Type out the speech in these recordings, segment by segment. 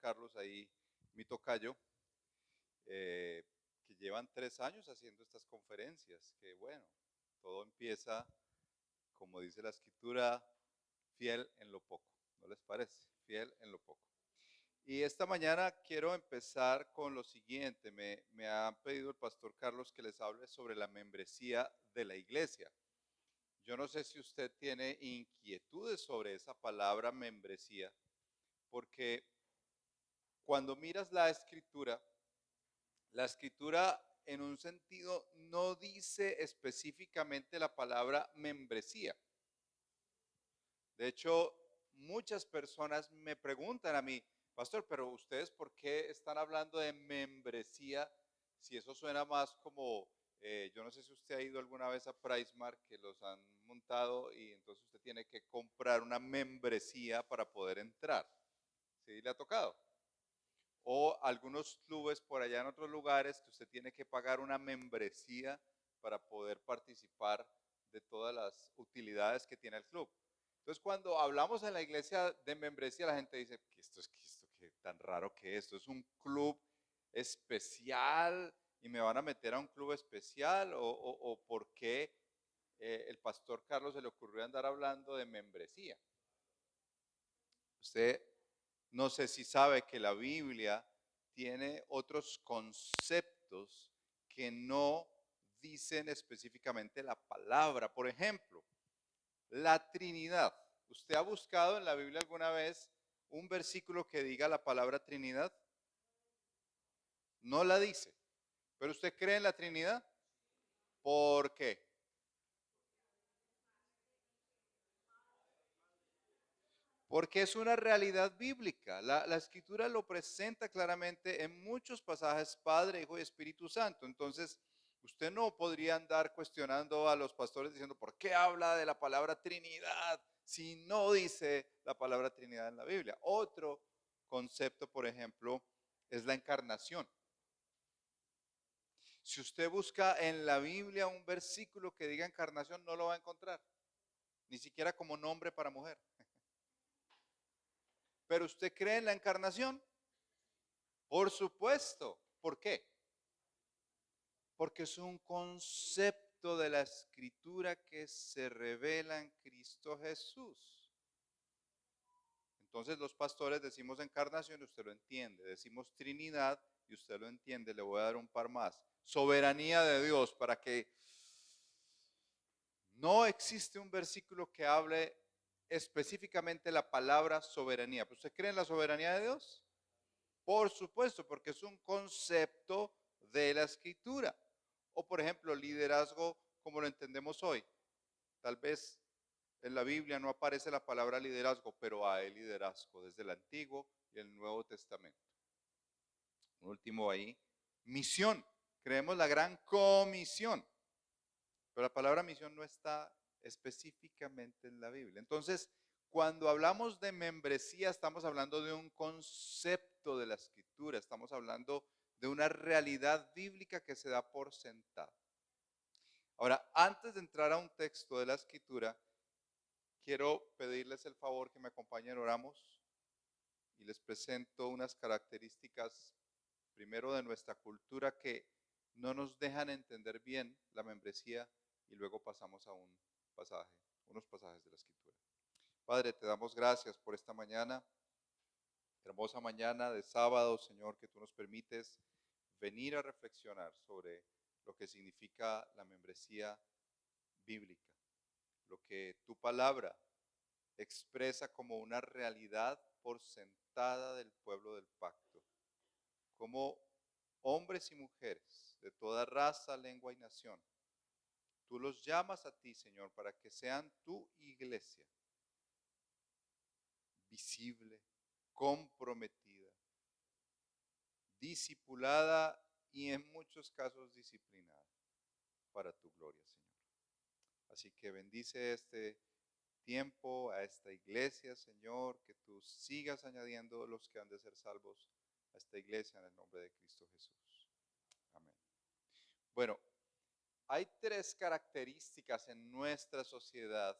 Carlos, ahí mi tocayo, eh, que llevan 3 años haciendo estas conferencias, que bueno, todo empieza, como dice la escritura, fiel en lo poco, ¿no les parece? Fiel en lo poco. Y esta mañana quiero empezar con lo siguiente. Me ha pedido el pastor Carlos que les hable sobre la membresía de la iglesia. Yo no sé si usted tiene inquietudes sobre esa palabra membresía, porque cuando miras la escritura en un sentido no dice específicamente la palabra membresía. De hecho, muchas personas me preguntan a mí, pastor, pero ustedes ¿por qué están hablando de membresía? Si eso suena más como, yo no sé si usted ha ido alguna vez a PriceMart, que los han montado y entonces usted tiene que comprar una membresía para poder entrar. ¿Sí le ha tocado? O algunos clubes por allá en otros lugares que usted tiene que pagar una membresía para poder participar de todas las utilidades que tiene el club. Entonces, cuando hablamos en la iglesia de membresía, la gente dice que tan raro que esto es un club especial y me van a meter a un club especial o por qué el pastor Carlos se le ocurrió andar hablando de membresía. Usted no sé si sabe que la Biblia tiene otros conceptos que no dicen específicamente la palabra. Por ejemplo, la Trinidad. ¿Usted ha buscado en la Biblia alguna vez un versículo que diga la palabra Trinidad? No la dice. ¿Pero usted cree en la Trinidad? ¿Por qué? Porque es una realidad bíblica. La escritura lo presenta claramente en muchos pasajes, Padre, Hijo y Espíritu Santo. Entonces, usted no podría andar cuestionando a los pastores diciendo, ¿por qué habla de la palabra Trinidad si no dice la palabra Trinidad en la Biblia? Otro concepto, por ejemplo, es la encarnación. Si usted busca en la Biblia un versículo que diga encarnación, no lo va a encontrar, ni siquiera como nombre para mujer. ¿Pero usted cree en la encarnación? Por supuesto. ¿Por qué? Porque es un concepto de la escritura que se revela en Cristo Jesús. Entonces los pastores decimos encarnación y usted lo entiende. Decimos Trinidad y usted lo entiende. Le voy a dar un par más. Soberanía de Dios, para que no existe un versículo que hable específicamente la palabra soberanía. ¿Usted cree en la soberanía de Dios? Por supuesto, porque es un concepto de la escritura. O por ejemplo, liderazgo como lo entendemos hoy. Tal vez en la Biblia no aparece la palabra liderazgo, pero hay liderazgo desde el Antiguo y el Nuevo Testamento. Un último ahí, misión. Creemos la gran comisión, pero la palabra misión no está específicamente en la Biblia. Entonces, cuando hablamos de membresía, estamos hablando de un concepto de la escritura, estamos hablando de una realidad bíblica que se da por sentada. Ahora, antes de entrar a un texto de la escritura, quiero pedirles el favor que me acompañen, oramos y les presento unas características, primero de nuestra cultura, que no nos dejan entender bien la membresía y luego pasamos a un pasaje, unos pasajes de la escritura. Padre, te damos gracias por esta mañana, hermosa mañana de sábado, Señor, que tú nos permites venir a reflexionar sobre lo que significa la membresía bíblica, lo que tu palabra expresa como una realidad por sentada del pueblo del pacto, como hombres y mujeres de toda raza, lengua y nación. Tú los llamas a ti, Señor, para que sean tu iglesia, visible, comprometida, discipulada y en muchos casos disciplinada para tu gloria, Señor. Así que bendice este tiempo a esta iglesia, Señor, que tú sigas añadiendo los que han de ser salvos a esta iglesia en el nombre de Cristo Jesús. Amén. Bueno, hay 3 características en nuestra sociedad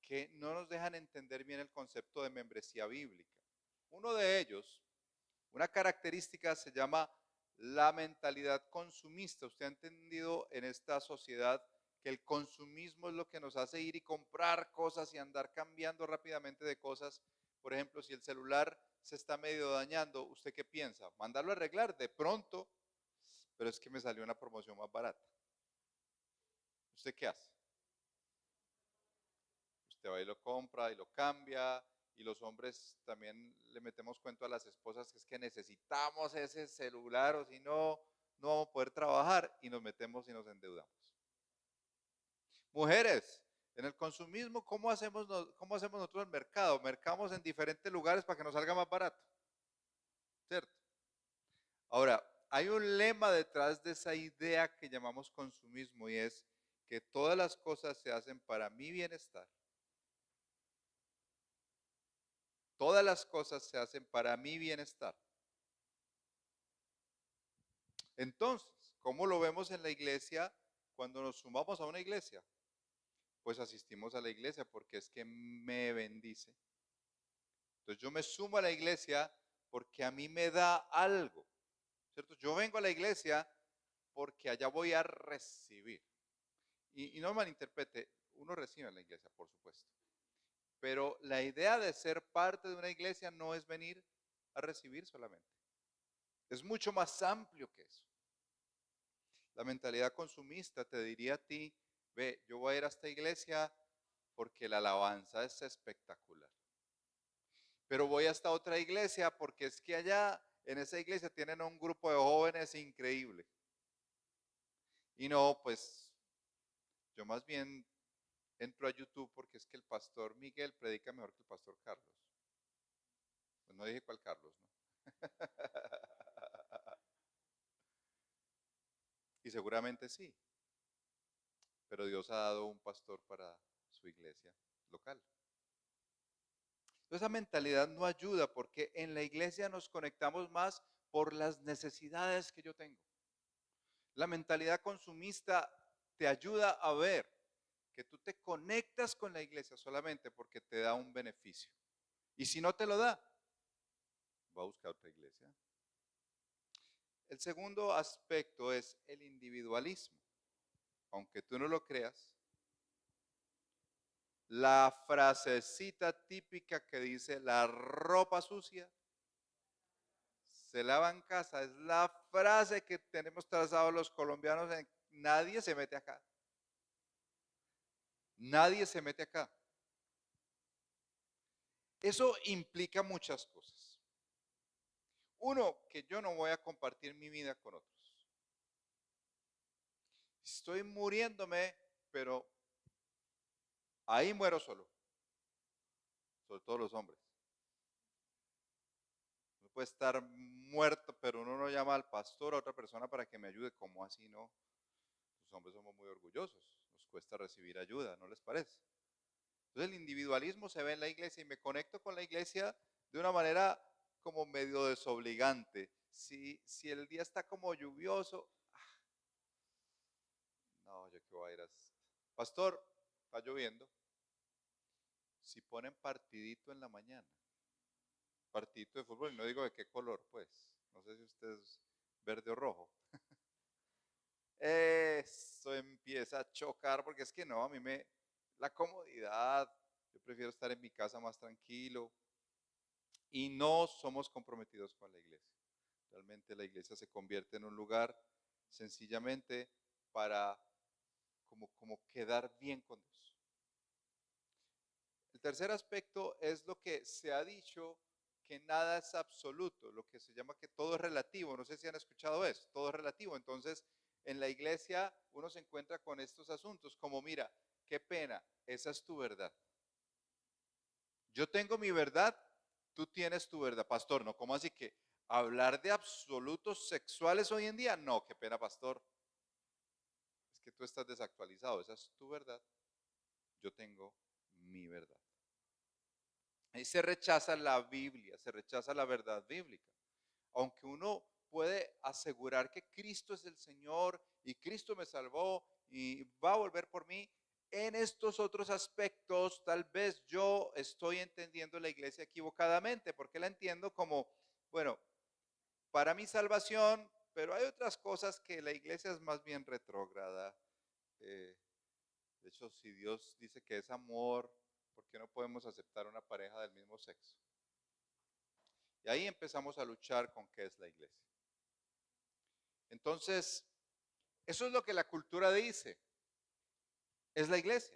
que no nos dejan entender bien el concepto de membresía bíblica. Uno de ellos Una característica se llama la mentalidad consumista. Usted ha entendido en esta sociedad que el consumismo es lo que nos hace ir y comprar cosas y andar cambiando rápidamente de cosas. Por ejemplo, si el celular se está medio dañando, ¿usted qué piensa? Mandarlo a arreglar de pronto, pero es que me salió una promoción más barata. ¿Usted qué hace? Usted va y lo compra y lo cambia, y los hombres también le metemos cuento a las esposas que es que necesitamos ese celular o si no, no vamos a poder trabajar y nos metemos y nos endeudamos. Mujeres, en el consumismo, cómo hacemos nosotros el mercado? Mercamos en diferentes lugares para que nos salga más barato, ¿cierto? Ahora, hay un lema detrás de esa idea que llamamos consumismo y es que todas las cosas se hacen para mi bienestar. Todas las cosas se hacen para mi bienestar. Entonces, ¿cómo lo vemos en la iglesia cuando nos sumamos a una iglesia? Pues asistimos a la iglesia porque es que me bendice. Entonces yo me sumo a la iglesia porque a mí me da algo, ¿cierto? Yo vengo a la iglesia porque allá voy a recibir. Y no malinterprete, uno recibe en la iglesia, por supuesto. Pero la idea de ser parte de una iglesia no es venir a recibir solamente. Es mucho más amplio que eso. La mentalidad consumista te diría a ti, ve, yo voy a ir a esta iglesia porque la alabanza es espectacular. Pero voy a esta otra iglesia porque es que allá en esa iglesia tienen un grupo de jóvenes increíble. Y no, pues yo más bien entro a YouTube porque es que el pastor Miguel predica mejor que el pastor Carlos. Pues no dije cuál Carlos, ¿no? Y seguramente sí, pero Dios ha dado un pastor para su iglesia local. Esa mentalidad no ayuda porque en la iglesia nos conectamos más por las necesidades que yo tengo. La mentalidad consumista te ayuda a ver que tú te conectas con la iglesia solamente porque te da un beneficio. Y si no te lo da, va a buscar otra iglesia. El segundo aspecto es el individualismo. Aunque tú no lo creas, la frasecita típica que dice la ropa sucia se lava en casa es la frase que tenemos trazado los colombianos en nadie se mete acá. Nadie se mete acá. Eso implica muchas cosas. Uno, que yo no voy a compartir mi vida con otros. Estoy muriéndome, pero ahí muero solo. Sobre todo los hombres. Uno puede estar muerto, pero uno no llama al pastor, a otra persona para que me ayude. ¿Cómo así no? Los hombres somos muy orgullosos. Nos cuesta recibir ayuda, ¿no les parece? Entonces el individualismo se ve en la iglesia y me conecto con la iglesia de una manera como medio desobligante. Si el día está como lluvioso, no, yo qué voy a ir a... Pastor, está lloviendo. Si ponen partidito en la mañana, partidito de fútbol, y no digo de qué color, pues, no sé si usted es verde o rojo. Eso empieza a chocar porque es que no, la comodidad, yo prefiero estar en mi casa más tranquilo y no somos comprometidos con la iglesia. Realmente la iglesia se convierte en un lugar sencillamente para como quedar bien con Dios. El tercer aspecto es lo que se ha dicho que nada es absoluto, lo que se llama que todo es relativo. No sé si han escuchado eso, todo es relativo. Entonces, en la iglesia uno se encuentra con estos asuntos como, mira, qué pena, esa es tu verdad. Yo tengo mi verdad, tú tienes tu verdad. Pastor, ¿no? ¿Cómo así que hablar de absolutos sexuales hoy en día? No, qué pena, pastor. Es que tú estás desactualizado, esa es tu verdad. Yo tengo mi verdad. Ahí se rechaza la Biblia, se rechaza la verdad bíblica. Aunque uno puede asegurar que Cristo es el Señor y Cristo me salvó y va a volver por mí, en estos otros aspectos tal vez yo estoy entendiendo la iglesia equivocadamente, porque la entiendo como, bueno, para mi salvación, pero hay otras cosas que la iglesia es más bien retrógrada. Eh, de hecho, si Dios dice que es amor, ¿por qué no podemos aceptar una pareja del mismo sexo? Y ahí empezamos a luchar con qué es la iglesia. Entonces, eso es lo que la cultura dice. Es la iglesia.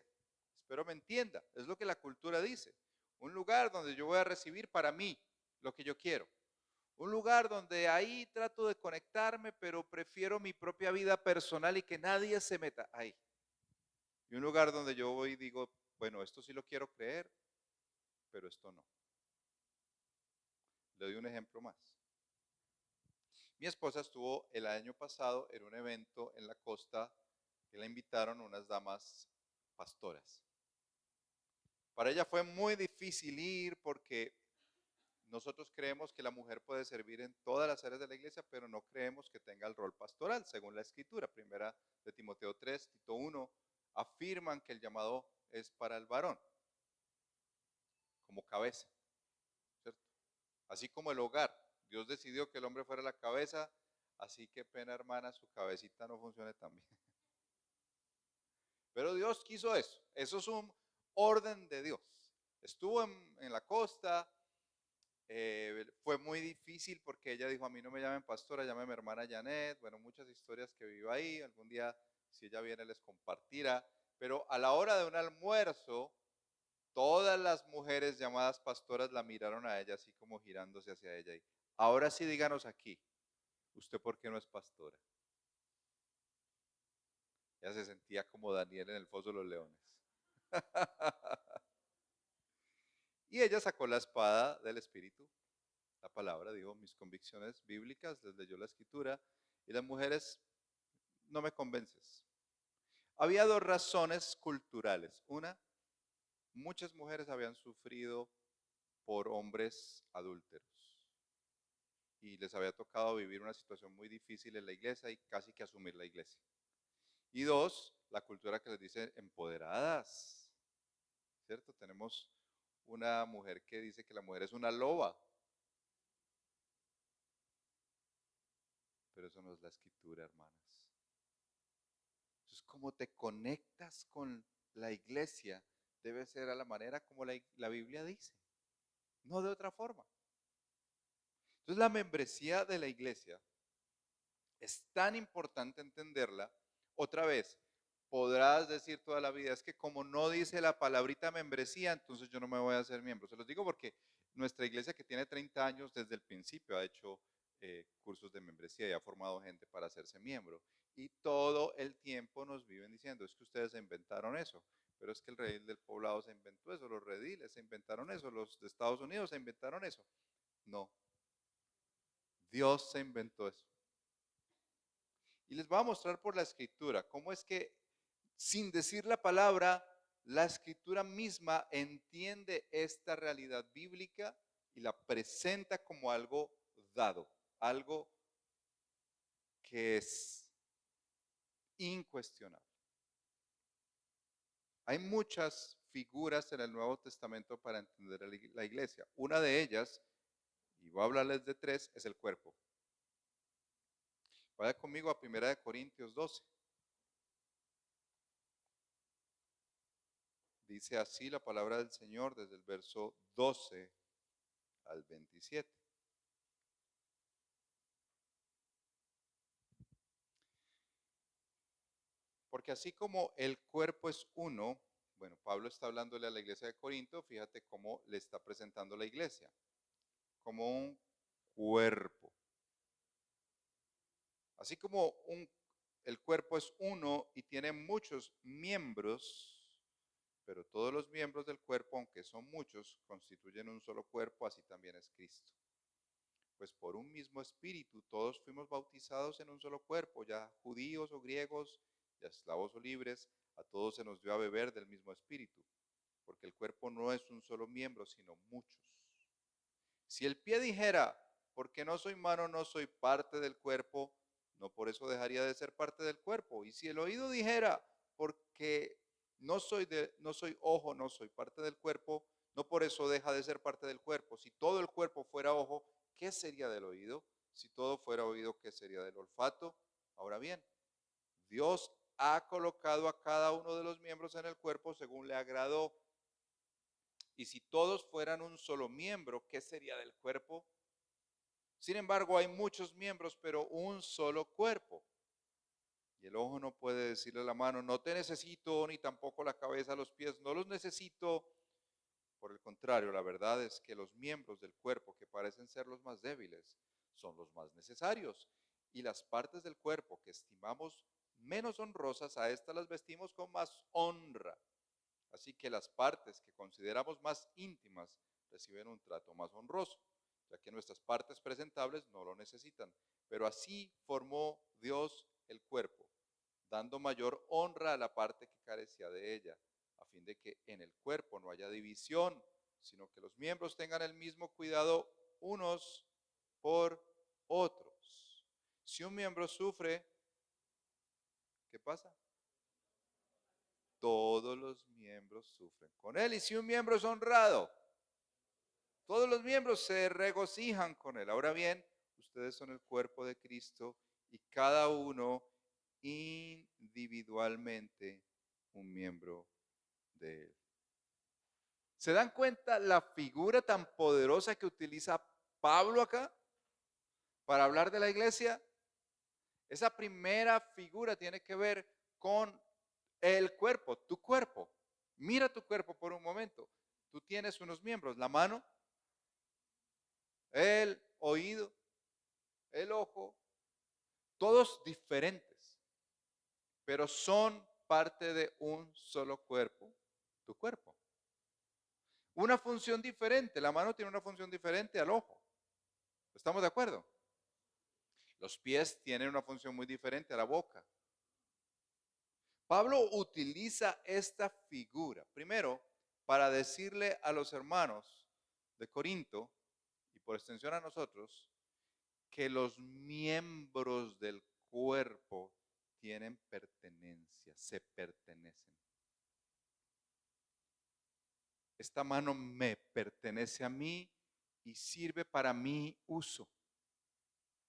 Espero me entienda. Es lo que la cultura dice. Un lugar donde yo voy a recibir para mí lo que yo quiero. Un lugar donde ahí trato de conectarme, pero prefiero mi propia vida personal y que nadie se meta ahí. Y un lugar donde yo voy y digo, bueno, esto sí lo quiero creer, pero esto no. Le doy un ejemplo más. Mi esposa estuvo el año pasado en un evento en la costa que la invitaron unas damas pastoras. Para ella fue muy difícil ir porque nosotros creemos que la mujer puede servir en todas las áreas de la iglesia, pero no creemos que tenga el rol pastoral, según la escritura. Primera de Timoteo 3, Tito 1, afirman que el llamado es para el varón, como cabeza, ¿cierto? Así como el hogar. Dios decidió que el hombre fuera la cabeza, así que pena hermana, su cabecita no funcione tan bien. Pero Dios quiso eso. Eso es un orden de Dios. Estuvo en la costa. Fue muy difícil porque ella dijo, a mí no me llamen pastora, llámeme hermana Janet. Bueno, muchas historias que vivo ahí. Algún día, si ella viene, les compartirá. Pero a la hora de un almuerzo, todas las mujeres llamadas pastoras la miraron a ella así como girándose hacia ella. Y ahora sí díganos aquí, ¿usted por qué no es pastora? Ella se sentía como Daniel en el foso de los leones. Y ella sacó la espada del Espíritu, la palabra, dijo, mis convicciones bíblicas, les leyó la escritura, y las mujeres, no me convences. Había dos razones culturales. Una, muchas mujeres habían sufrido por hombres adúlteros y les había tocado vivir una situación muy difícil en la iglesia y casi que asumir la iglesia. Y dos, la cultura que les dice empoderadas, ¿cierto? Tenemos una mujer que dice que la mujer es una loba, pero eso no es la escritura, hermanas. Entonces, cómo te conectas con la iglesia debe ser a la manera como la Biblia dice, no de otra forma. Entonces, la membresía de la iglesia es tan importante entenderla. Otra vez, podrás decir toda la vida, es que como no dice la palabrita membresía, entonces yo no me voy a hacer miembro. Se los digo porque nuestra iglesia, que tiene 30 años, desde el principio ha hecho cursos de membresía y ha formado gente para hacerse miembro. Y todo el tiempo nos viven diciendo, es que ustedes se inventaron eso, pero es que el redil del poblado se inventó eso, los rediles se inventaron eso, los de Estados Unidos se inventaron eso. No, Dios se inventó eso. Y les voy a mostrar por la escritura cómo es que, sin decir la palabra, la escritura misma entiende esta realidad bíblica y la presenta como algo dado, algo que es incuestionable. Hay muchas figuras en el Nuevo Testamento para entender la iglesia. Una de ellas, y voy a hablarles de tres, es el cuerpo. Vaya conmigo a 1 Corintios 12. Dice así la palabra del Señor desde el verso 12 al 27. Porque así como el cuerpo es uno, bueno, Pablo está hablándole a la iglesia de Corinto, fíjate cómo le está presentando la iglesia, como un cuerpo. Así como el cuerpo es uno y tiene muchos miembros, pero todos los miembros del cuerpo, aunque son muchos, constituyen un solo cuerpo, así también es Cristo. Pues por un mismo espíritu todos fuimos bautizados en un solo cuerpo, ya judíos o griegos, ya esclavos o libres, a todos se nos dio a beber del mismo espíritu, porque el cuerpo no es un solo miembro, sino muchos. Si el pie dijera, porque no soy mano, no soy parte del cuerpo, no por eso dejaría de ser parte del cuerpo. Y si el oído dijera, porque no soy ojo, no soy parte del cuerpo, no por eso deja de ser parte del cuerpo. Si todo el cuerpo fuera ojo, ¿qué sería del oído? Si todo fuera oído, ¿qué sería del olfato? Ahora bien, Dios ha colocado a cada uno de los miembros en el cuerpo según le agradó. Y si todos fueran un solo miembro, ¿qué sería del cuerpo? Sin embargo, hay muchos miembros, pero un solo cuerpo. Y el ojo no puede decirle a la mano, no te necesito, ni tampoco la cabeza, los pies, no los necesito. Por el contrario, la verdad es que los miembros del cuerpo que parecen ser los más débiles son los más necesarios. Y las partes del cuerpo que estimamos menos honrosas, a estas las vestimos con más honra. Así que las partes que consideramos más íntimas reciben un trato más honroso, ya que nuestras partes presentables no lo necesitan. Pero así formó Dios el cuerpo, dando mayor honra a la parte que carecía de ella, a fin de que en el cuerpo no haya división, sino que los miembros tengan el mismo cuidado unos por otros. Si un miembro sufre, ¿qué pasa? Todos los miembros sufren con él. Y si un miembro es honrado, todos los miembros se regocijan con él. Ahora bien, ustedes son el cuerpo de Cristo y cada uno individualmente un miembro de él. ¿Se dan cuenta la figura tan poderosa que utiliza Pablo acá para hablar de la iglesia? Esa primera figura tiene que ver con el cuerpo, tu cuerpo. Mira tu cuerpo por un momento. Tú tienes unos miembros, la mano, el oído, el ojo, todos diferentes, pero son parte de un solo cuerpo, tu cuerpo. Una función diferente, la mano tiene una función diferente al ojo. ¿Estamos de acuerdo? Los pies tienen una función muy diferente a la boca. Pablo utiliza esta figura, primero, para decirle a los hermanos de Corinto, y por extensión a nosotros, que los miembros del cuerpo tienen pertenencia, se pertenecen. Esta mano me pertenece a mí y sirve para mi uso,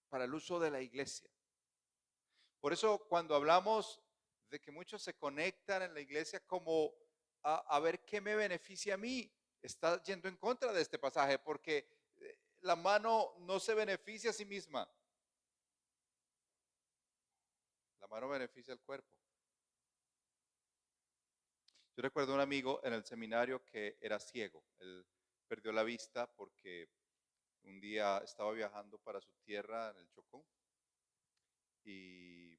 para el uso de la iglesia. Por eso cuando hablamos de que muchos se conectan en la iglesia como a ver qué me beneficia a mí, está yendo en contra de este pasaje, porque la mano no se beneficia a sí misma. La mano beneficia al cuerpo. Yo recuerdo un amigo en el seminario que era ciego. Él perdió la vista porque un día estaba viajando para su tierra en el Chocó y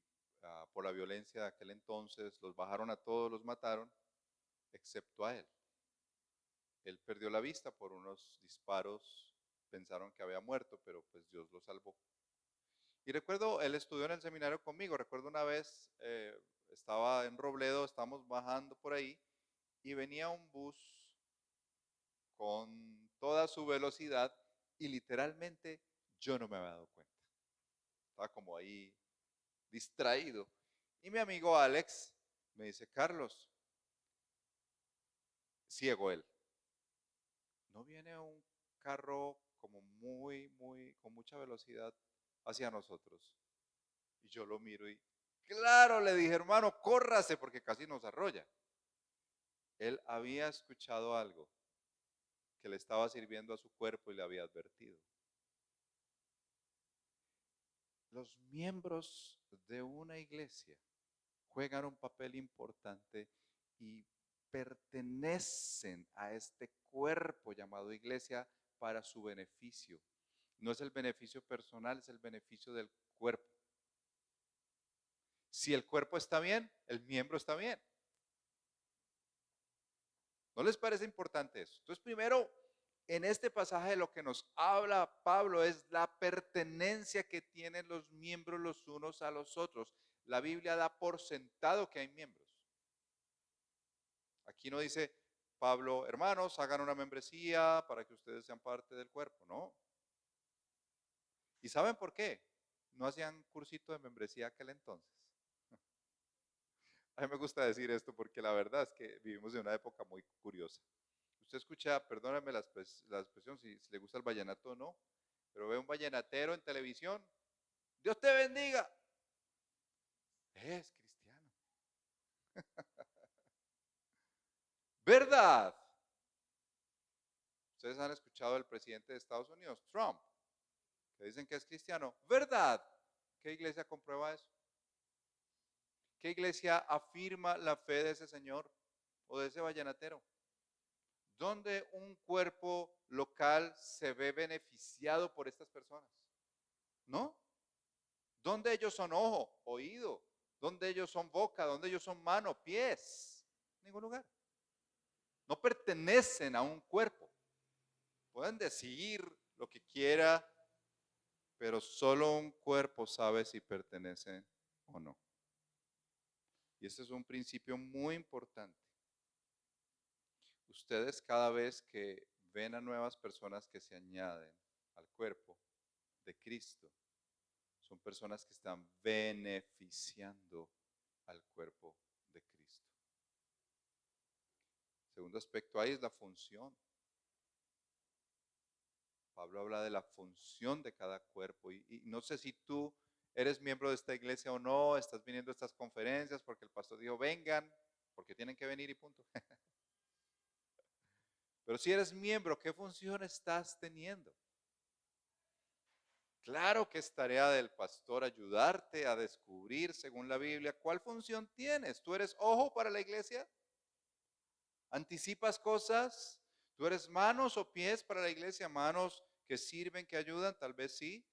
por la violencia de aquel entonces los bajaron a todos, los mataron, excepto a él. Él perdió la vista por unos disparos, pensaron que había muerto, pero pues Dios lo salvó. Y recuerdo, él estudió en el seminario conmigo, recuerdo una vez, estaba en Robledo, estábamos bajando por ahí, y venía un bus con toda su velocidad y literalmente yo no me había dado cuenta. Estaba como ahí distraído. Y mi amigo Alex me dice, Carlos, ciego él, ¿no viene un carro como con mucha velocidad hacia nosotros? Y yo lo miro y, claro, le dije, hermano, córrase porque casi nos arrolla. Él había escuchado algo que le estaba sirviendo a su cuerpo y le había advertido. Los miembros de una iglesia juegan un papel importante y pertenecen a este cuerpo llamado iglesia para su beneficio. No es el beneficio personal, es el beneficio del cuerpo. Si el cuerpo está bien, el miembro está bien. ¿No les parece importante eso? Entonces, primero, en este pasaje lo que nos habla Pablo es la pertenencia que tienen los miembros los unos a los otros. La Biblia da por sentado que hay miembros. Aquí no dice Pablo, hermanos, hagan una membresía para que ustedes sean parte del cuerpo, ¿no? ¿Y saben por qué? No hacían cursito de membresía aquel entonces. A mí me gusta decir esto porque la verdad es que vivimos en una época muy curiosa. Usted escucha, perdóname la expresión, si le gusta el vallenato o no, pero ve un vallenatero en televisión, Dios te bendiga, es cristiano. ¿Verdad? Ustedes han escuchado al presidente de Estados Unidos, Trump, que dicen que es cristiano. ¿Verdad? ¿Qué iglesia comprueba eso? ¿Qué iglesia afirma la fe de ese señor o de ese vallenatero? ¿Dónde un cuerpo local se ve beneficiado por estas personas? ¿No? ¿Dónde ellos son ojo, oído? ¿Dónde ellos son boca? ¿Dónde ellos son mano, pies? Ningún lugar. No pertenecen a un cuerpo. Pueden decir lo que quiera, pero solo un cuerpo sabe si pertenece o no. Y ese es un principio muy importante. Ustedes cada vez que ven a nuevas personas que se añaden al cuerpo de Cristo, son personas que están beneficiando al cuerpo de Cristo. Segundo aspecto ahí es la función. Pablo habla de la función de cada cuerpo y no sé si tú eres miembro de esta iglesia o no, estás viniendo a estas conferencias porque el pastor dijo vengan, porque tienen que venir y punto. Pero si eres miembro, ¿qué función estás teniendo? Claro que es tarea del pastor ayudarte a descubrir, según la Biblia, cuál función tienes. ¿Tú eres ojo para la iglesia? ¿Anticipas cosas? ¿Tú eres manos o pies para la iglesia? Manos que sirven, que ayudan, tal vez sí.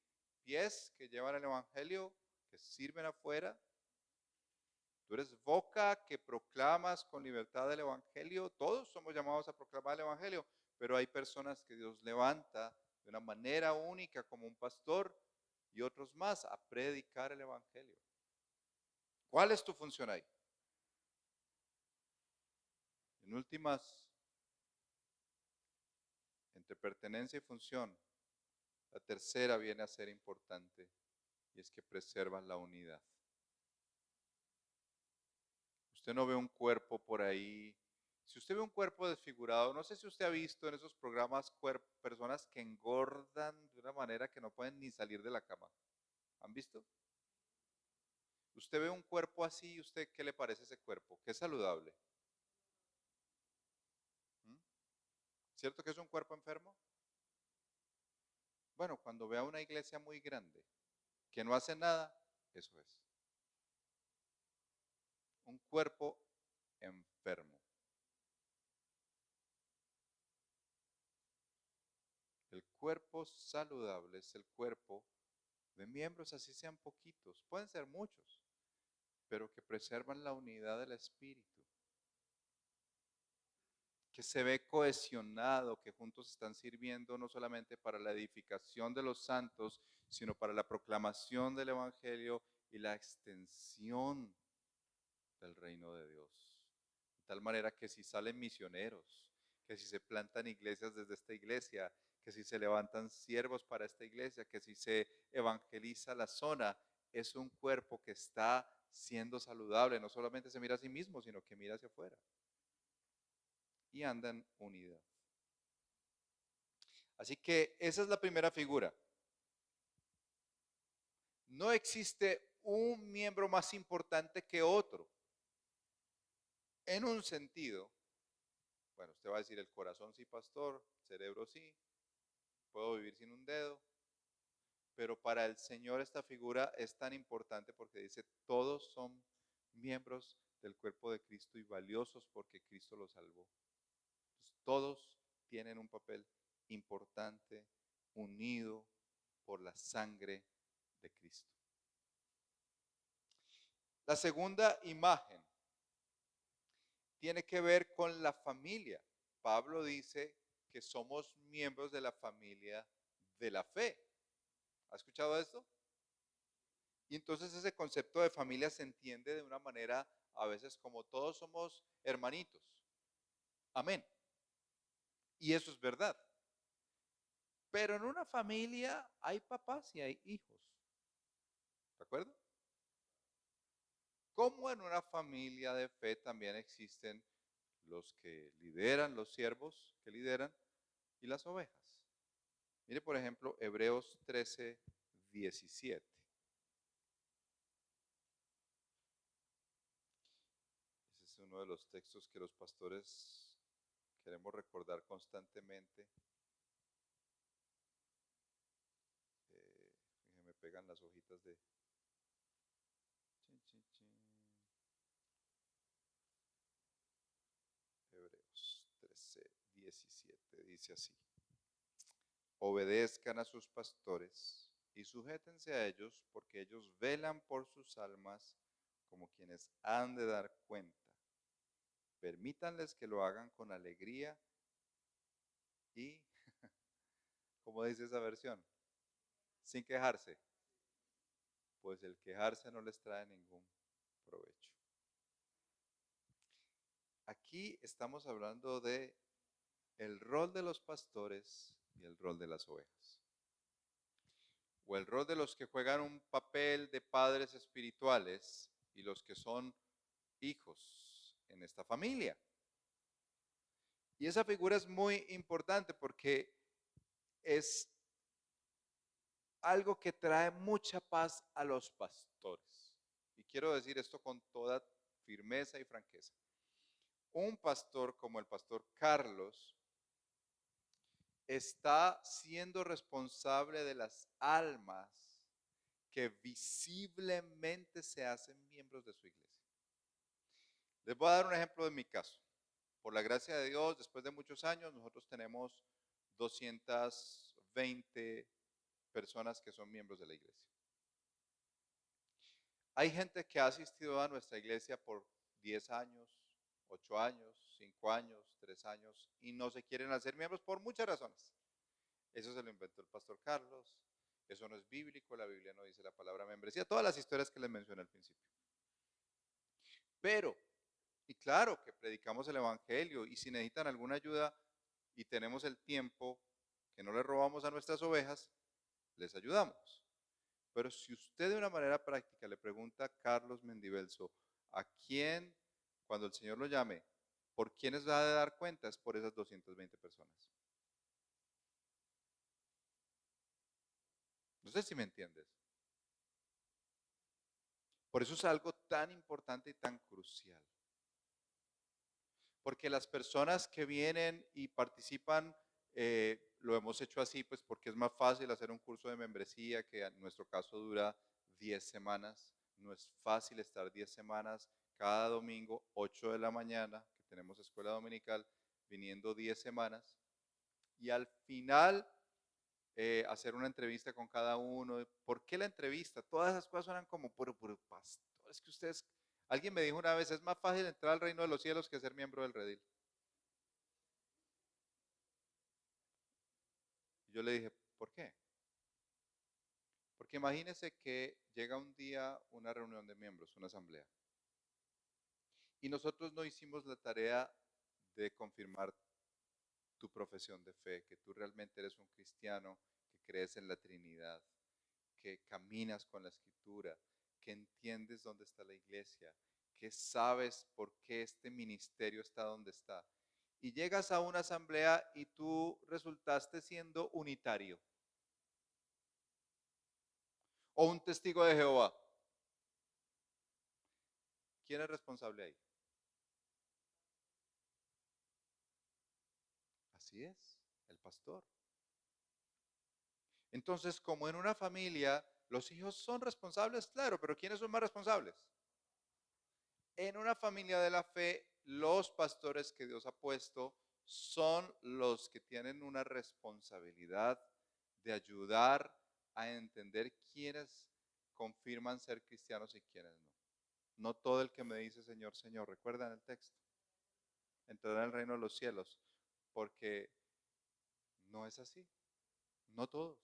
Pies que llevan el evangelio, que sirven afuera. Tú eres boca que proclamas con libertad el evangelio. Todos somos llamados a proclamar el evangelio, pero hay personas que Dios levanta de una manera única como un pastor y otros más a predicar el evangelio. ¿Cuál es tu función ahí? En últimas, entre pertenencia y función, la tercera viene a ser importante y es que preservan la unidad. Usted no ve un cuerpo por ahí. Si usted ve un cuerpo desfigurado, no sé si usted ha visto en esos programas personas que engordan de una manera que no pueden ni salir de la cama. ¿Han visto? Usted ve un cuerpo así y usted, ¿qué le parece ese cuerpo? ¿Qué es saludable? ¿Mm? ¿Cierto que es un cuerpo enfermo? Bueno, cuando vea una iglesia muy grande que no hace nada, eso es. Un cuerpo enfermo. El cuerpo saludable es el cuerpo de miembros, así sean poquitos, pueden ser muchos, pero que preservan la unidad del espíritu, que se ve cohesionado, que juntos están sirviendo no solamente para la edificación de los santos, sino para la proclamación del evangelio y la extensión del reino de Dios. De tal manera que si salen misioneros, que si se plantan iglesias desde esta iglesia, que si se levantan siervos para esta iglesia, que si se evangeliza la zona, es un cuerpo que está siendo saludable, no solamente se mira a sí mismo, sino que mira hacia afuera y anda en unidad. Así que esa es la primera figura. No existe un miembro más importante que otro. En un sentido, bueno, usted va a decir el corazón sí, pastor, el cerebro sí, puedo vivir sin un dedo, pero para el Señor esta figura es tan importante porque dice, todos son miembros del cuerpo de Cristo y valiosos porque Cristo los salvó. Entonces, todos tienen un papel importante, unido por la sangre de Cristo. La segunda imagen tiene que ver con la familia. Pablo dice que somos miembros de la familia de la fe. ¿Ha escuchado esto? Y entonces ese concepto de familia se entiende de una manera a veces como todos somos hermanitos. Amén. Y eso es verdad. Pero en una familia hay papás y hay hijos. ¿De acuerdo? Como en una familia de fe también existen los que lideran, los siervos que lideran y las ovejas. Mire, por ejemplo, Hebreos 13, 17. Ese es uno de los textos que los pastores queremos recordar constantemente. Me pegan las hojitas de... Chin, chin, chin. Hebreos 13, 17 dice así. Obedezcan a sus pastores y sujétense a ellos, porque ellos velan por sus almas como quienes han de dar cuenta. Permítanles que lo hagan con alegría y, ¿cómo dice esa versión? Sin quejarse, pues el quejarse no les trae ningún provecho. Aquí estamos hablando de el rol de los pastores y el rol de las ovejas. O el rol de los que juegan un papel de padres espirituales y los que son hijos en esta familia. Y esa figura es muy importante porque es algo que trae mucha paz a los pastores. Y quiero decir esto con toda firmeza y franqueza. Un pastor como el pastor Carlos está siendo responsable de las almas que visiblemente se hacen miembros de su iglesia. Les voy a dar un ejemplo de mi caso. Por la gracia de Dios, después de muchos años, nosotros tenemos 220 personas que son miembros de la iglesia. Hay gente que ha asistido a nuestra iglesia por 10 años, 8 años, 5 años, 3 años y no se quieren hacer miembros por muchas razones. Eso se lo inventó el pastor Carlos, eso no es bíblico, la Biblia no dice la palabra membresía, todas las historias que les mencioné al principio. Pero, y claro que predicamos el evangelio y si necesitan alguna ayuda y tenemos el tiempo que no le robamos a nuestras ovejas, les ayudamos. Pero si usted de una manera práctica le pregunta a Carlos Mendibelso, ¿a quién, cuando el Señor lo llame, por quiénes va a dar cuenta? Es por esas 220 personas. No sé si me entiendes. Por eso es algo tan importante y tan crucial. Porque las personas que vienen y participan, lo hemos hecho así, pues porque es más fácil hacer un curso de membresía que en nuestro caso dura 10 semanas. No es fácil estar 10 semanas cada domingo, 8 de la mañana, que tenemos escuela dominical, viniendo 10 semanas. Y al final hacer una entrevista con cada uno. ¿Por qué la entrevista? Todas esas cosas suenan como, pero pastor, es que ustedes, alguien me dijo una vez, es más fácil entrar al reino de los cielos que ser miembro del redil. Y yo le dije, ¿por qué? Porque imagínese que llega un día una reunión de miembros, una asamblea, y nosotros no hicimos la tarea de confirmar tu profesión de fe, que tú realmente eres un cristiano, que crees en la Trinidad, que caminas con la escritura, que entiendes dónde está la iglesia, que sabes por qué este ministerio está donde está. Y llegas a una asamblea y tú resultaste siendo unitario. O un testigo de Jehová. ¿Quién es responsable ahí? Así es, el pastor. Entonces, como en una familia, los hijos son responsables, claro, pero ¿quiénes son más responsables? En una familia de la fe, los pastores que Dios ha puesto son los que tienen una responsabilidad de ayudar a entender quiénes confirman ser cristianos y quiénes no. No todo el que me dice Señor, Señor, recuerdan el texto, entrará en el reino de los cielos, porque no es así, no todos.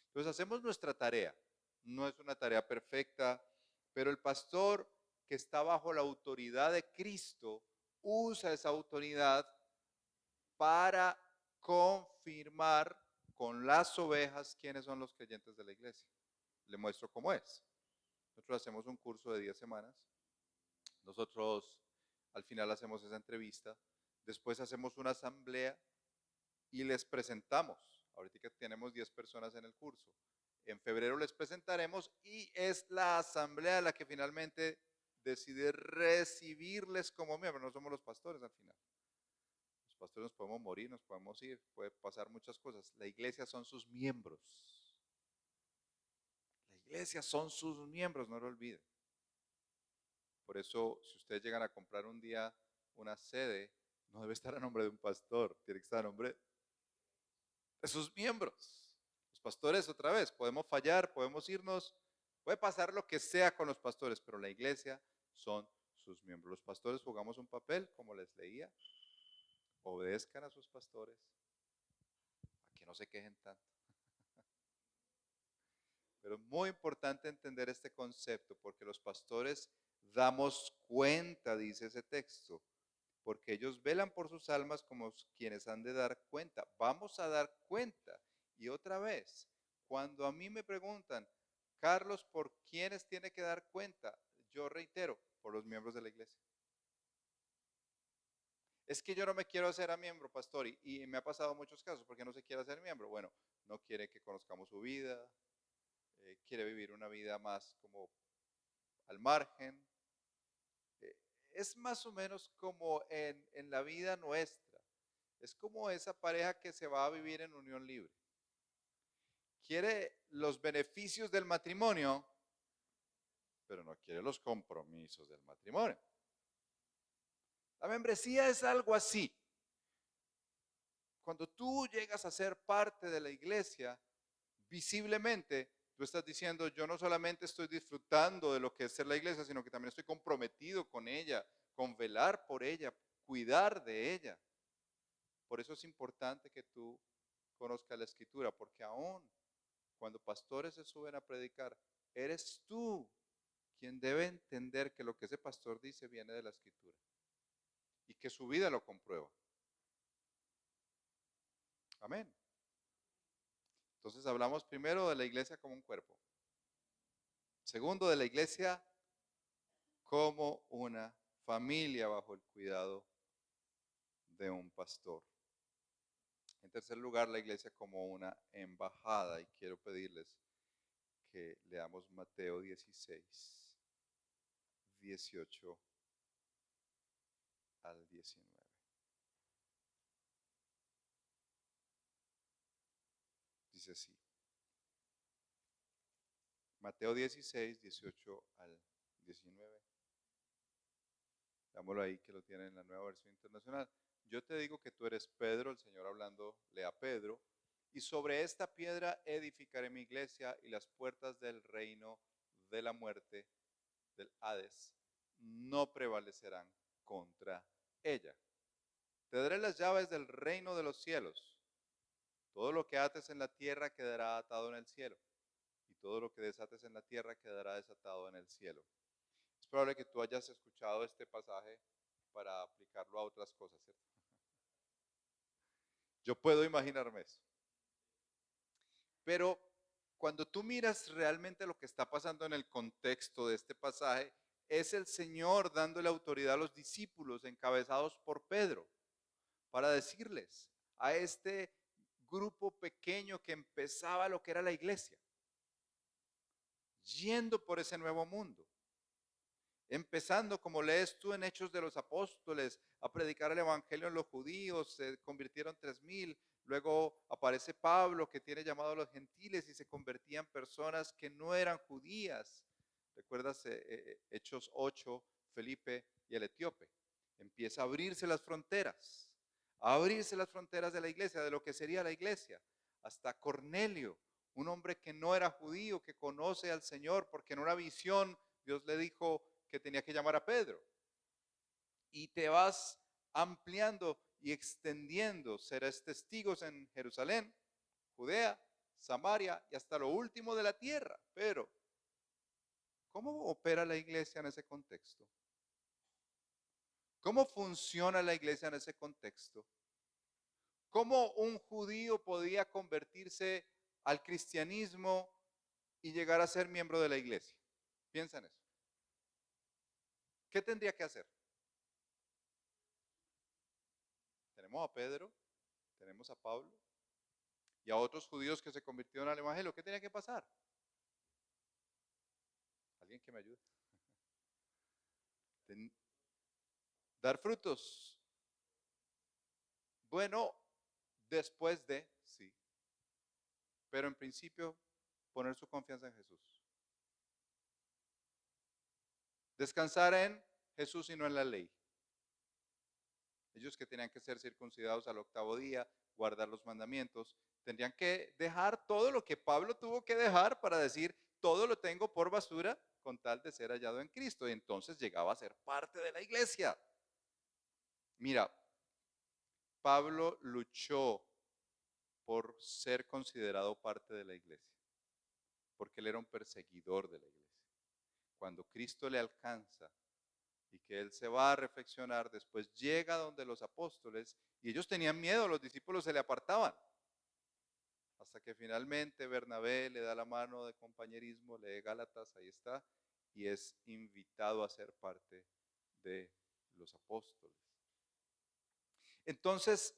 Entonces hacemos nuestra tarea, no es una tarea perfecta, pero el pastor que está bajo la autoridad de Cristo usa esa autoridad para confirmar con las ovejas quiénes son los creyentes de la iglesia. Le muestro cómo es. Nosotros hacemos un curso de 10 semanas, nosotros al final hacemos esa entrevista, después hacemos una asamblea y les presentamos Ahorita tenemos 10 personas en el curso. En febrero les presentaremos y es la asamblea la que finalmente decide recibirles como miembros. No somos los pastores al final. Los pastores nos podemos morir, nos podemos ir, puede pasar muchas cosas. La iglesia son sus miembros. La iglesia son sus miembros, no lo olviden. Por eso, si ustedes llegan a comprar un día una sede, no debe estar a nombre de un pastor, tiene que estar a nombre de sus miembros. Los pastores, otra vez, podemos fallar, podemos irnos, puede pasar lo que sea con los pastores, pero la iglesia son sus miembros. Los pastores jugamos un papel, como les leía, obedezcan a sus pastores, a que no se quejen tanto. Pero es muy importante entender este concepto, porque los pastores damos cuenta, dice ese texto, porque ellos velan por sus almas como quienes han de dar cuenta. Vamos a dar cuenta. Y otra vez, cuando a mí me preguntan, Carlos, ¿por quiénes tiene que dar cuenta? Yo reitero, por los miembros de la iglesia. Es que yo no me quiero hacer a miembro, pastor, y me ha pasado muchos casos, ¿por qué no se quiere hacer miembro? Bueno, no quiere que conozcamos su vida, quiere vivir una vida más como al margen. Es más o menos como en la vida nuestra. Es como esa pareja que se va a vivir en unión libre. Quiere los beneficios del matrimonio, pero no quiere los compromisos del matrimonio. La membresía es algo así. Cuando tú llegas a ser parte de la iglesia, visiblemente tú estás diciendo, yo no solamente estoy disfrutando de lo que es ser la iglesia, sino que también estoy comprometido con ella, con velar por ella, cuidar de ella. Por eso es importante que tú conozcas la escritura, porque aún cuando pastores se suben a predicar, eres tú quien debe entender que lo que ese pastor dice viene de la escritura y que su vida lo comprueba. Amén. Entonces hablamos primero de la iglesia como un cuerpo. Segundo, de la iglesia como una familia bajo el cuidado de un pastor. En tercer lugar, la iglesia como una embajada. Y quiero pedirles que leamos Mateo 16, 18 al 19. Dice así. Mateo 16, 18 al 19. Dámoslo ahí que lo tienen en la nueva versión internacional. Yo te digo que tú eres Pedro, el Señor hablándole a Pedro, y sobre esta piedra edificaré mi iglesia y las puertas del reino de la muerte, del Hades, no prevalecerán contra ella. Te daré las llaves del reino de los cielos. Todo lo que ates en la tierra quedará atado en el cielo, y todo lo que desates en la tierra quedará desatado en el cielo. Es probable que tú hayas escuchado este pasaje para aplicarlo a otras cosas, ¿cierto? Yo puedo imaginarme eso. Pero cuando tú miras realmente lo que está pasando en el contexto de este pasaje, es el Señor dándole autoridad a los discípulos encabezados por Pedro para decirles a este grupo pequeño que empezaba lo que era la iglesia, yendo por ese nuevo mundo. Empezando, como lees tú en Hechos de los Apóstoles, a predicar el Evangelio en los judíos, se convirtieron 3,000. Luego aparece Pablo, que tiene llamado a los gentiles y se convertían personas que no eran judías. ¿Recuerdas Hechos 8, Felipe y el etíope? Empieza a abrirse las fronteras de la iglesia, de lo que sería la iglesia. Hasta Cornelio, un hombre que no era judío, que conoce al Señor, porque en una visión Dios le dijo que tenía que llamar a Pedro. Y te vas ampliando y extendiendo. Serás testigos en Jerusalén, Judea, Samaria y hasta lo último de la tierra. Pero, ¿cómo opera la iglesia en ese contexto? ¿Cómo funciona la iglesia en ese contexto? ¿Cómo un judío podía convertirse al cristianismo y llegar a ser miembro de la iglesia? Piensa en eso. ¿Qué tendría que hacer? Tenemos a Pedro, tenemos a Pablo, y a otros judíos que se convirtieron al evangelio. ¿Qué tenía que pasar? ¿Alguien que me ayude? Dar frutos. Bueno, después de, sí, pero en principio poner su confianza en Jesús. Descansar en Jesús y no en la ley. Ellos que tenían que ser circuncidados al 8º día, guardar los mandamientos, tendrían que dejar todo lo que Pablo tuvo que dejar para decir, todo lo tengo por basura con tal de ser hallado en Cristo. Y entonces llegaba a ser parte de la iglesia. Mira, Pablo luchó por ser considerado parte de la iglesia, porque él era un perseguidor de la iglesia. Cuando Cristo le alcanza y que él se va a reflexionar, después llega donde los apóstoles y ellos tenían miedo, los discípulos se le apartaban. Hasta que finalmente Bernabé le da la mano de compañerismo, lee Gálatas, ahí está, y es invitado a ser parte de los apóstoles. Entonces,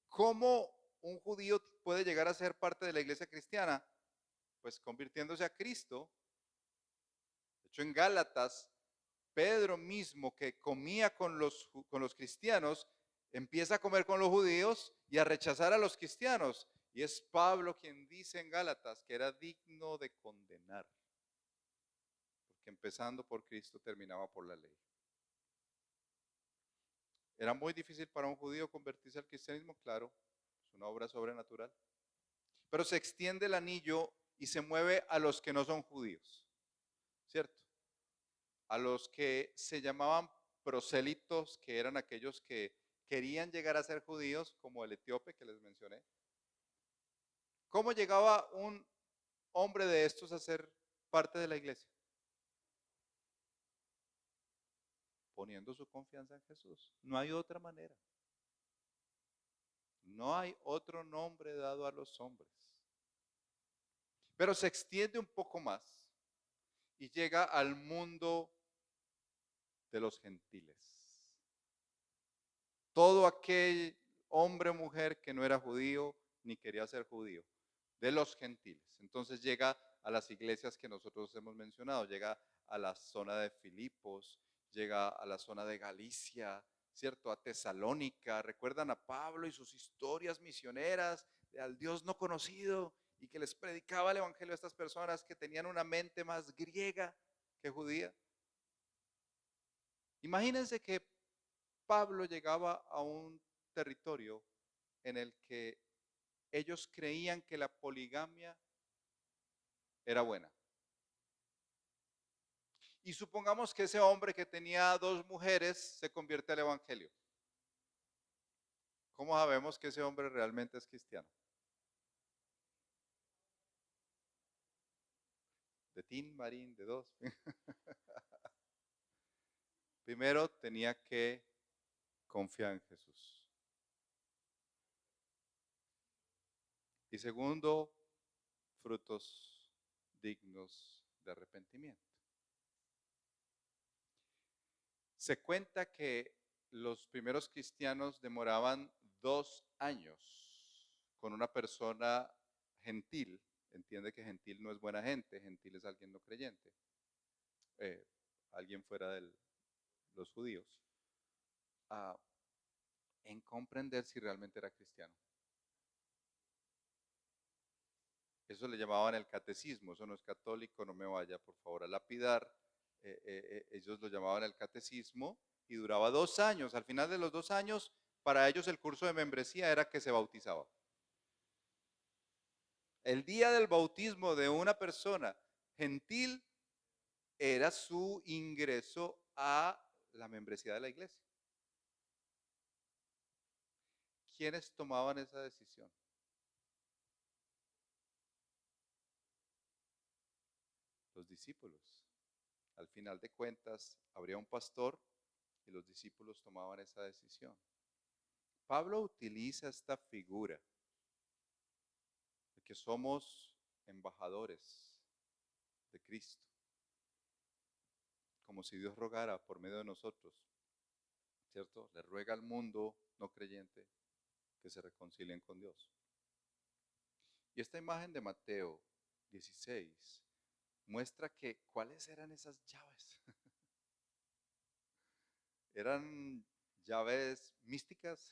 ¿cómo un judío puede llegar a ser parte de la iglesia cristiana? Pues convirtiéndose a Cristo. De hecho, en Gálatas, Pedro mismo, que comía con los cristianos, empieza a comer con los judíos y a rechazar a los cristianos. Y es Pablo quien dice en Gálatas que era digno de condenar, porque empezando por Cristo terminaba por la ley. ¿Era muy difícil para un judío convertirse al cristianismo? Claro, es una obra sobrenatural. Pero se extiende el anillo y se mueve a los que no son judíos, ¿cierto? A los que se llamaban prosélitos, que eran aquellos que querían llegar a ser judíos, como el etíope que les mencioné. ¿Cómo llegaba un hombre de estos a ser parte de la iglesia? Poniendo su confianza en Jesús. No hay otra manera. No hay otro nombre dado a los hombres. Pero se extiende un poco más y llega al mundo de los gentiles. Todo aquel hombre o mujer que no era judío ni quería ser judío, de los gentiles. Entonces llega a las iglesias que nosotros hemos mencionado, llega a la zona de Filipos, llega a la zona de Galicia, ¿cierto? A Tesalónica. ¿Recuerdan a Pablo y sus historias misioneras al Dios no conocido y que les predicaba el evangelio a estas personas que tenían una mente más griega que judía? Imagínense que Pablo llegaba a un territorio en el que ellos creían que la poligamia era buena. Y supongamos que ese hombre que tenía 2 mujeres se convierte al evangelio. ¿Cómo sabemos que ese hombre realmente es cristiano? De Tin Marín, de 2. Primero tenía que confiar en Jesús. Y segundo, frutos dignos de arrepentimiento. Se cuenta que los primeros cristianos demoraban 2 años con una persona gentil. Entiende que gentil no es buena gente, gentil es alguien no creyente, alguien fuera de los judíos, en comprender si realmente era cristiano. Eso le llamaban el catecismo, eso no es católico, no me vaya por favor a lapidar. Ellos lo llamaban el catecismo y duraba 2 años. Al final de los 2 años, para ellos el curso de membresía era que se bautizaba. El día del bautismo de una persona gentil era su ingreso a la membresía de la iglesia. ¿Quiénes tomaban esa decisión? Los discípulos. Al final de cuentas, habría un pastor y los discípulos tomaban esa decisión. Pablo utiliza esta figura de que somos embajadores de Cristo, como si Dios rogara por medio de nosotros, ¿cierto? Le ruega al mundo no creyente que se reconcilien con Dios. Y esta imagen de Mateo 16 muestra que cuáles eran esas llaves. ¿Eran llaves místicas?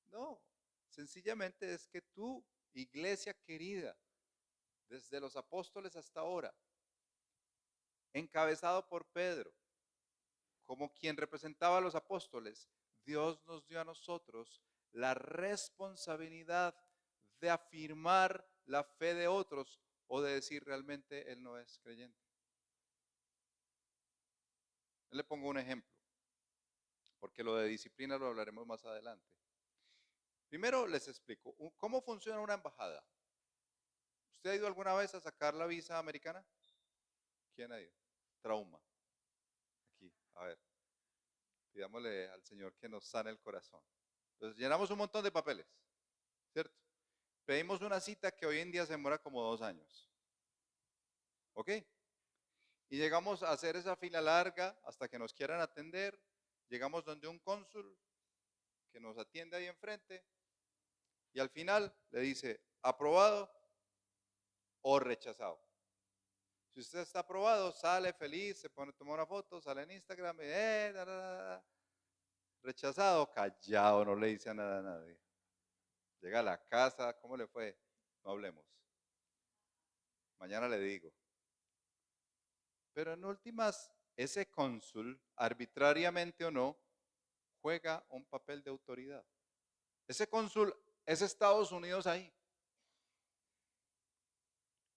No, sencillamente es que tú, iglesia querida, desde los apóstoles hasta ahora, encabezado por Pedro, como quien representaba a los apóstoles, Dios nos dio a nosotros la responsabilidad de afirmar la fe de otros o de decir realmente él no es creyente. Le pongo un ejemplo, porque lo de disciplina lo hablaremos más adelante. Primero les explico cómo funciona una embajada. ¿Usted ha ido alguna vez a sacar la visa americana? ¿Quién ha ido? Trauma. Aquí, a ver, pidámosle al Señor que nos sane el corazón. Entonces llenamos un montón de papeles, ¿cierto? Pedimos una cita que hoy en día se demora como 2 años. ¿Ok? Y llegamos a hacer esa fila larga hasta que nos quieran atender. Llegamos donde un cónsul que nos atiende ahí enfrente y al final le dice aprobado o rechazado. Si usted está aprobado, sale feliz, se pone, toma una foto, sale en Instagram, rechazado, callado, no le dice nada a nadie. Llega a la casa, ¿cómo le fue? No hablemos. Mañana le digo. Pero en últimas, ese cónsul, arbitrariamente o no, juega un papel de autoridad. Ese cónsul es Estados Unidos ahí.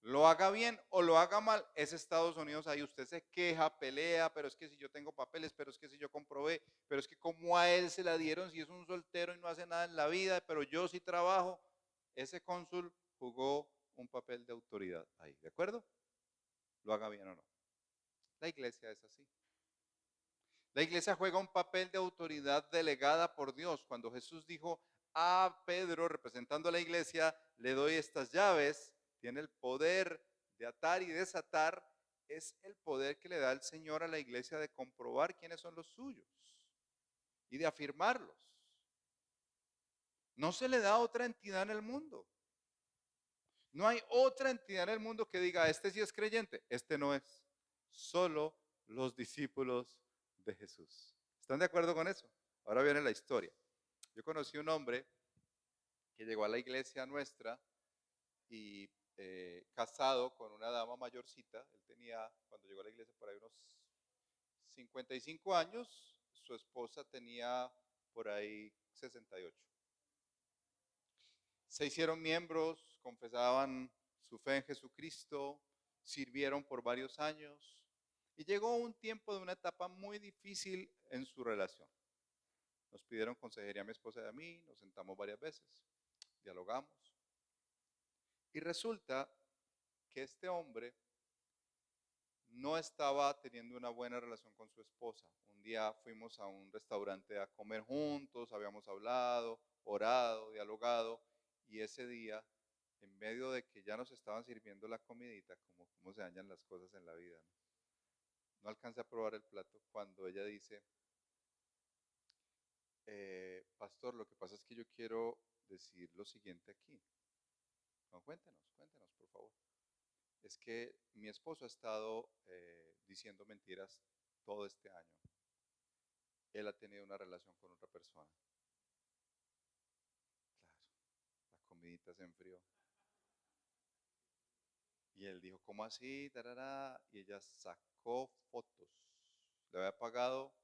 Lo haga bien o lo haga mal, es Estados Unidos ahí. Usted se queja, pelea, pero es que si yo tengo papeles, pero es que si yo comprobé, pero es que como a él se la dieron si es un soltero y no hace nada en la vida, pero yo sí trabajo. Ese cónsul jugó un papel de autoridad ahí, ¿de acuerdo? Lo haga bien o no. La iglesia es así. La iglesia juega un papel de autoridad delegada por Dios. Cuando Jesús dijo a Pedro, representando a la iglesia, le doy estas llaves, tiene el poder de atar y desatar, es el poder que le da el Señor a la iglesia de comprobar quiénes son los suyos y de afirmarlos. No se le da a otra entidad en el mundo. No hay otra entidad en el mundo que diga, este sí es creyente, este no es. Solo los discípulos de Jesús. ¿Están de acuerdo con eso? Ahora viene la historia. Yo conocí un hombre que llegó a la iglesia nuestra y casado con una dama mayorcita. Él tenía, cuando llegó a la iglesia, por ahí unos 55 años. Su esposa tenía por ahí 68. Se hicieron miembros, confesaban su fe en Jesucristo, sirvieron por varios años y llegó un tiempo de una etapa muy difícil en su relación. Nos pidieron consejería a mi esposa y a mí, nos sentamos varias veces, dialogamos y resulta que este hombre no estaba teniendo una buena relación con su esposa. Un día fuimos a un restaurante a comer juntos, habíamos hablado, orado, dialogado y ese día, en medio de que ya nos estaban sirviendo la comidita, como cómo se dañan las cosas en la vida, ¿no? No alcancé a probar el plato cuando ella dice, pastor, lo que pasa es que yo quiero decir lo siguiente aquí. No, cuéntenos, por favor. Es que mi esposo ha estado diciendo mentiras todo este año. Él ha tenido una relación con otra persona. Claro, la comidita se enfrió. Y él dijo, ¿cómo así? Tarara. Y ella sacó fotos. Le había pagado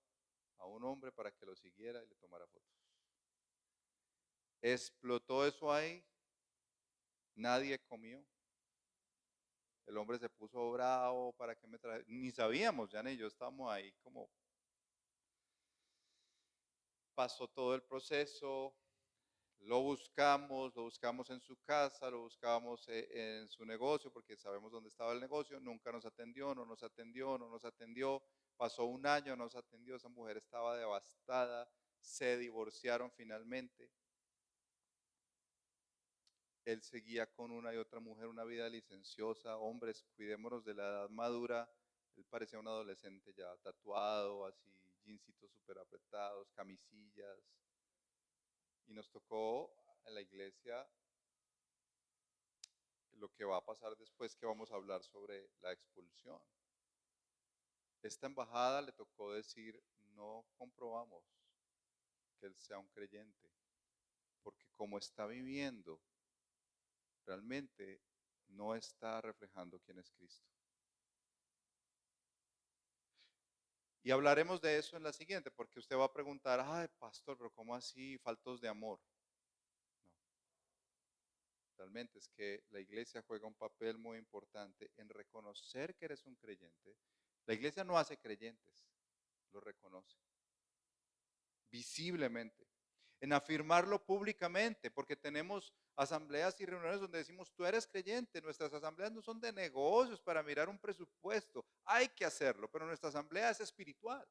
a un hombre para que lo siguiera y le tomara fotos. Explotó eso ahí. Nadie comió. El hombre se puso bravo para que me traje. Ni sabíamos, ya ni yo estábamos ahí como. Pasó todo el proceso. Lo buscamos en su casa, lo buscamos en su negocio porque sabemos dónde estaba el negocio, nunca nos atendió, no nos atendió, no nos atendió, pasó un año, no nos atendió, esa mujer estaba devastada, se divorciaron finalmente. Él seguía con una y otra mujer, una vida licenciosa, hombres, cuidémonos de la edad madura, él parecía un adolescente ya tatuado, así, jeansitos súper apretados, camisillas, y nos tocó en la iglesia lo que va a pasar después que vamos a hablar sobre la expulsión. Esta embajada le tocó decir, no comprobamos que él sea un creyente, porque como está viviendo, realmente no está reflejando quién es Cristo. Y hablaremos de eso en la siguiente, porque usted va a preguntar, ay, pastor, pero ¿cómo así faltos de amor? No, realmente es que la iglesia juega un papel muy importante en reconocer que eres un creyente. La iglesia no hace creyentes, lo reconoce visiblemente, en afirmarlo públicamente, porque tenemos asambleas y reuniones donde decimos, tú eres creyente, nuestras asambleas no son de negocios para mirar un presupuesto, hay que hacerlo, pero nuestra asamblea es espiritual.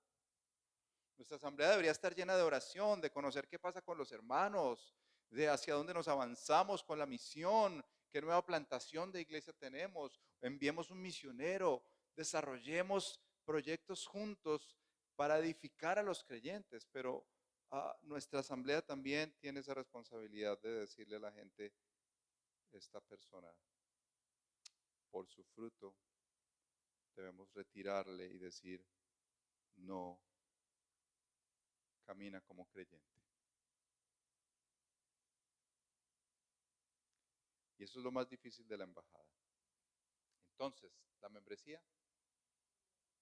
Nuestra asamblea debería estar llena de oración, de conocer qué pasa con los hermanos, de hacia dónde nos avanzamos con la misión, qué nueva plantación de iglesia tenemos, enviemos un misionero, desarrollemos proyectos juntos para edificar a los creyentes, pero nuestra asamblea también tiene esa responsabilidad de decirle a la gente, esta persona, por su fruto, debemos retirarle y decir, no camina como creyente. Y eso es lo más difícil de la embajada. Entonces, ¿la membresía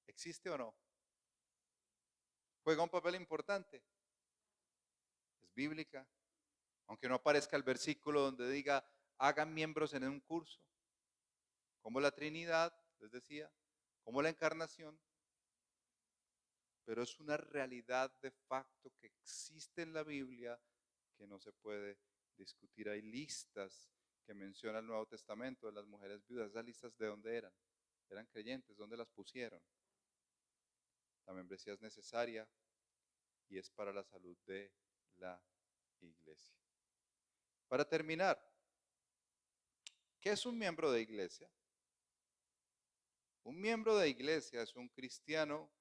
existe o no? ¿Juega un papel importante? ¿Es bíblica? Aunque no aparezca el versículo donde diga, hagan miembros en un curso. Como la Trinidad, les decía, como la encarnación. Pero es una realidad de facto que existe en la Biblia que no se puede discutir. Hay listas que menciona el Nuevo Testamento de las mujeres viudas. ¿Esas listas de dónde eran? Eran creyentes, ¿dónde las pusieron? La membresía es necesaria y es para la salud de la iglesia. Para terminar, ¿qué es un miembro de iglesia? Un miembro de iglesia es un cristiano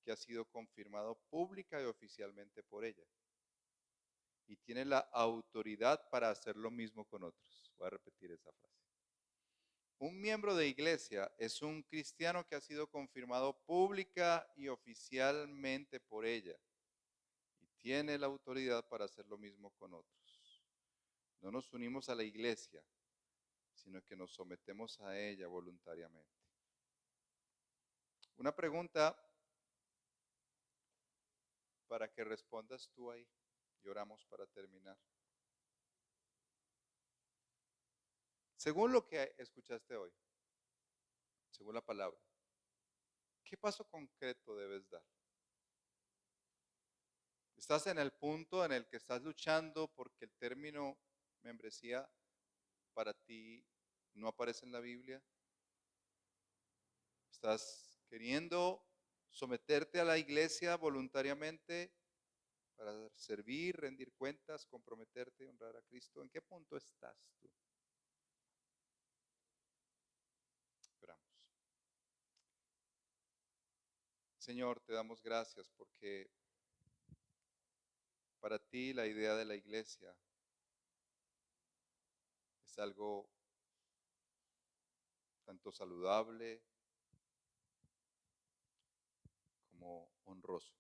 que ha sido confirmado pública y oficialmente por ella y tiene la autoridad para hacer lo mismo con otros. Voy a repetir esa frase. Un miembro de iglesia es un cristiano que ha sido confirmado pública y oficialmente por ella y tiene la autoridad para hacer lo mismo con otros. No nos unimos a la iglesia, sino que nos sometemos a ella voluntariamente. Una pregunta para que respondas tú ahí y oramos para terminar. Según lo que escuchaste hoy, según la palabra, ¿qué paso concreto debes dar? ¿Estás en el punto en el que estás luchando porque el término membresía para ti no aparece en la Biblia? ¿Estás queriendo someterte a la iglesia voluntariamente para servir, rendir cuentas, comprometerte, honrar a Cristo? ¿En qué punto estás tú? Oramos. Señor, te damos gracias porque para ti la idea de la iglesia es algo tanto saludable como honroso.